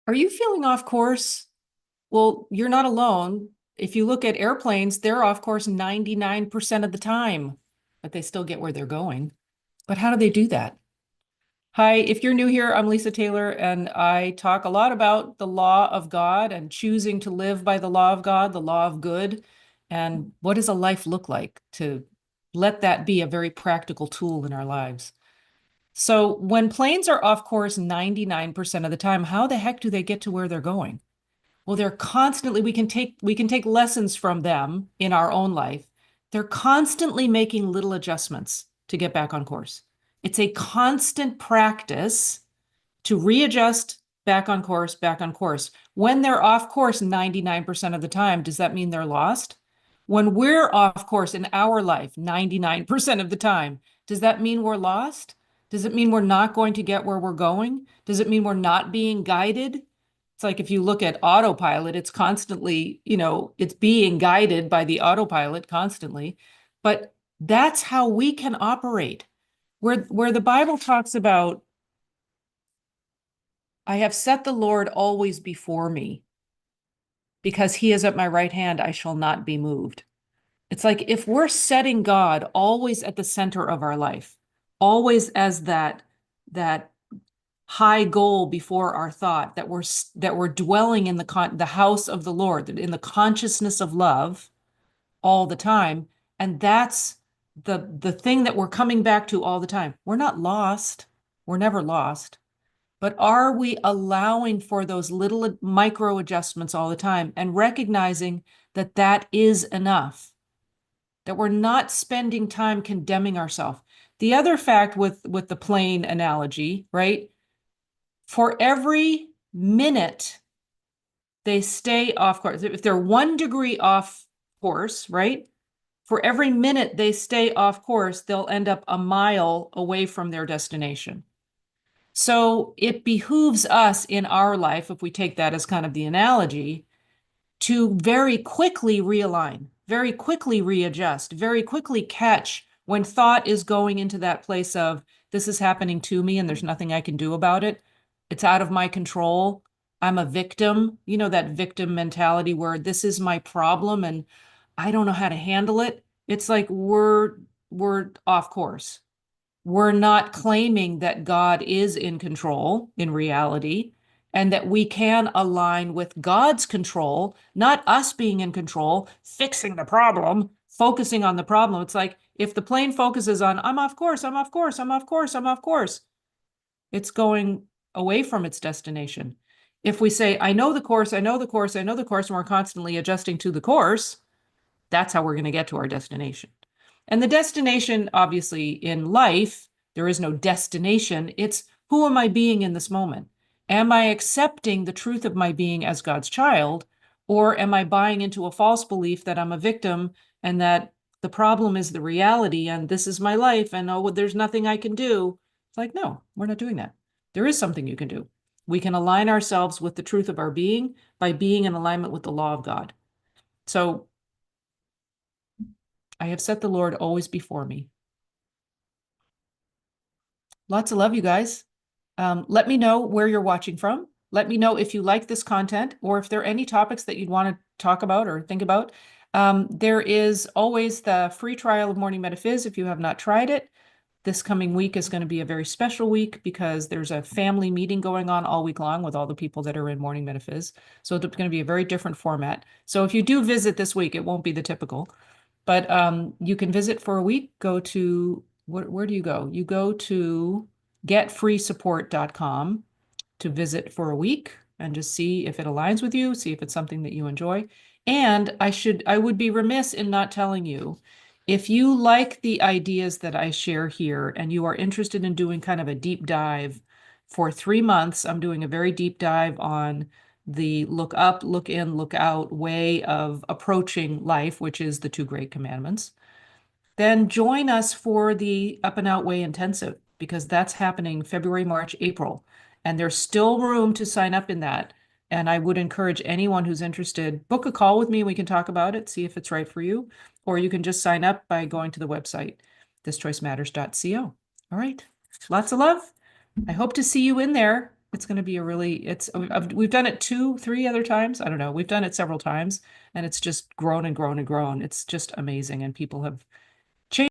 Are you feeling off course? Well, you're not alone. If you look at airplanes, they're off course 99% of the time, but they still get where they're going. But how do they do that? Hi, if you're new here, I'm Lisa Taylor, and I talk a lot about the law of God and choosing to live by the law of God, the law of good, and what does a life look like to let that be a very practical tool in our lives. So when planes are off course 99% of the time, how the heck do they get to where they're going? Well, they're constantly, we can take lessons from them in our own life. They're constantly making little adjustments to get back on course. It's a constant practice to readjust back on course, back on course. When they're off course 99% of the time, does that mean they're lost? When we're off course in our life 99% of the time, does that mean we're lost? Does it mean we're not going to get where we're going? Does it mean we're not being guided? It's like if you look at autopilot, it's constantly, it's being guided by the autopilot constantly. But that's how we can operate. Where the Bible talks about, I have set the Lord always before me, because he is at my right hand, I shall not be moved. It's like if we're setting God always at the center of our life, always as that high goal before our thought, that we're dwelling in the house of the Lord, in the consciousness of love all the time, and that's the thing that we're coming back to all the time. We're not lost. We're never lost. But are we allowing for those little micro adjustments all the time and recognizing that that is enough? That we're not spending time condemning ourselves. The other fact with the plane analogy, right? For every minute they stay off course, if they're 1 degree off course, right? For every minute they stay off course, they'll end up a mile away from their destination. So it behooves us in our life, if we take that as kind of the analogy, to very quickly realign, very quickly readjust, very quickly catch when thought is going into that place of, this is happening to me and there's nothing I can do about it. It's out of my control. I'm a victim. You know, that victim mentality where this is my problem and I don't know how to handle it. It's like we're off course. We're not claiming that God is in control in reality, and that we can align with God's control, not us being in control, fixing the problem, focusing on the problem. It's like if the plane focuses on, I'm off course, I'm off course, I'm off course, I'm off course, it's going away from its destination. If we say, I know the course, I know the course, I know the course, and we're constantly adjusting to the course, that's how we're going to get to our destination. And the destination, obviously, in life, there is no destination. It's who am I being in this moment? Am I accepting the truth of my being as God's child? Or am I buying into a false belief that I'm a victim and that the problem is the reality and this is my life and oh, well, there's nothing I can do? It's like, no, we're not doing that. There is something you can do. We can align ourselves with the truth of our being by being in alignment with the law of God. So I have set the Lord always before me. Lots of love, you guys. Let me know where you're watching from. Let me know if you like this content or if there are any topics that you'd want to talk about or think about. There is always the free trial of Morning Metaphys if you have not tried it. This coming week is going to be a very special week because there's a family meeting going on all week long with all the people that are in Morning Metaphys. So it's going to be a very different format. So if you do visit this week, it won't be the typical. But you can visit for a week. Go to, where do you go? You go to getfreesupport.com to visit for a week and just see if it aligns with you, see if it's something that you enjoy. And I would be remiss in not telling you, if you like the ideas that I share here and you are interested in doing kind of a deep dive for 3 months, I'm doing a very deep dive on the look up, look in, look out way of approaching life, which is the 2 great commandments. Then join us for the Up and Out Way Intensive, because that's happening February, March, April. And there's still room to sign up in that. And I would encourage anyone who's interested, book a call with me. We can talk about it, see if it's right for you. Or you can just sign up by going to the website, thischoicematters.co. All right. Lots of love. I hope to see you in there. It's going to be a really, we've done it 3 other times. I don't know. We've done it several times and it's just grown and grown and grown. It's just amazing. And people have